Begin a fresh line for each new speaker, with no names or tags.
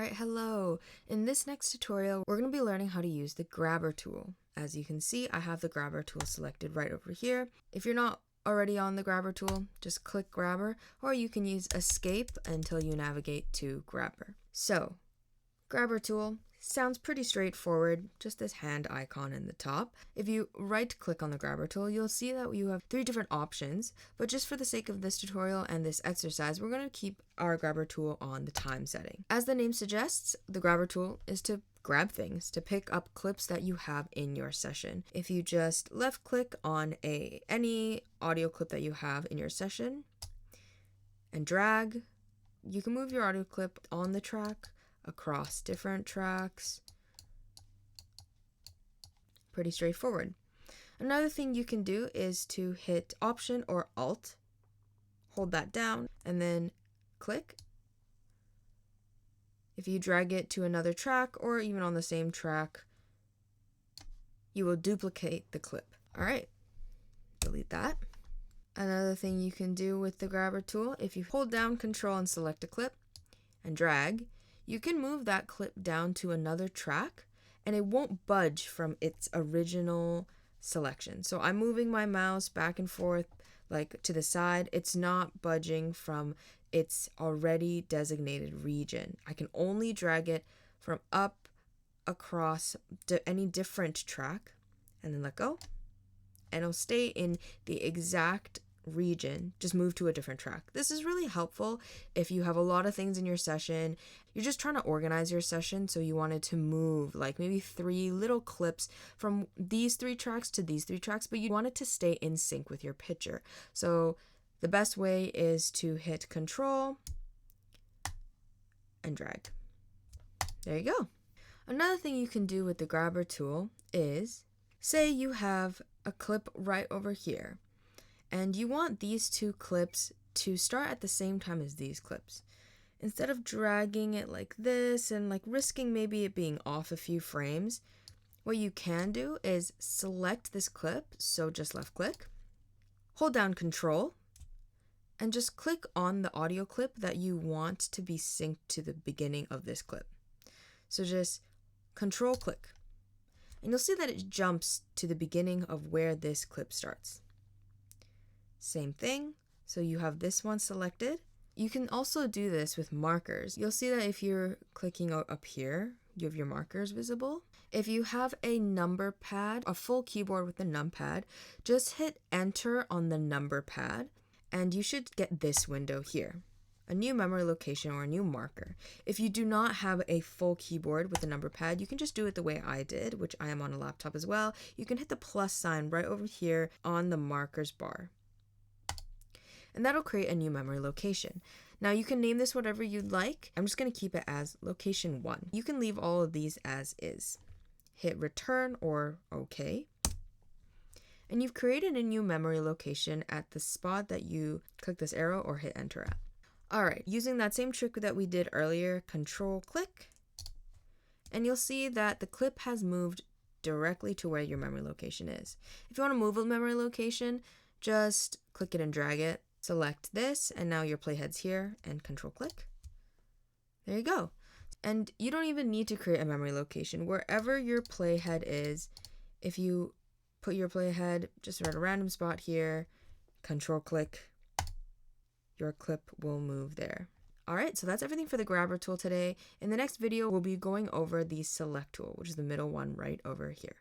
Alright, hello. In this next tutorial, we're going to be learning how to use the grabber tool. As you can see, I have the grabber tool selected right over here. If you're not already on the grabber tool, just click grabber, or you can use escape until you navigate to grabber. So, grabber tool sounds pretty straightforward, just this hand icon in the top. If you right click on the grabber tool, you'll see that you have 3 different options, but just for the sake of this tutorial and this exercise, we're going to keep our grabber tool on the time setting. As the name suggests, the grabber tool is to grab things, to pick up clips that you have in your session. If you just left click on any audio clip that you have in your session and drag, you can move your audio clip on the track, across different tracks. Pretty straightforward. Another thing you can do is to hit Option or Alt, hold that down, and then click. If you drag it to another track or even on the same track, you will duplicate the clip. Alright, delete that. Another thing you can do with the grabber tool, if you hold down Control and select a clip and drag, you can move that clip down to another track and it won't budge from its original selection. So I'm moving my mouse back and forth like to the side. It's not budging from its already designated region. I can only drag it from up across any different track and then let go. And it'll stay in the exact region, just move to a different track. This is really helpful if you have a lot of things in your session. You're just trying to organize your session, so you wanted to move like maybe 3 little clips from these 3 tracks to these 3 tracks, but you want it to stay in sync with your picture. So the best way is to hit Control and drag. There you go. Another thing you can do with the grabber tool is, say you have a clip right over here, and you want these 2 clips to start at the same time as these clips. Instead of dragging it like this and like risking maybe it being off a few frames, what you can do is select this clip, so just left click, hold down Control, and just click on the audio clip that you want to be synced to the beginning of this clip. So just Control click, and you'll see that it jumps to the beginning of where this clip starts. Same thing, so you have this one selected. You can also do this with markers. You'll see that if you're clicking up here, you have your markers visible. If you have a number pad, a full keyboard with a numpad, just hit enter on the number pad and you should get this window here, a new memory location or a new marker. If you do not have a full keyboard with a number pad, you can just do it the way I did, which I am on a laptop as well. You can hit the plus sign right over here on the markers bar, and that'll create a new memory location. Now you can name this whatever you'd like. I'm just going to keep it as location 1. You can leave all of these as is. Hit return or OK. And you've created a new memory location at the spot that you click this arrow or hit enter at. Alright, using that same trick that we did earlier, Control click, and you'll see that the clip has moved directly to where your memory location is. If you want to move a memory location, just click it and drag it. Select this, and now your playhead's here, and Control click. There you go. And you don't even need to create a memory location. Wherever your playhead is, if you put your playhead just at a random spot here, Control click, your clip will move there. Alright, so that's everything for the grabber tool today. In the next video, we'll be going over the select tool, which is the middle one right over here.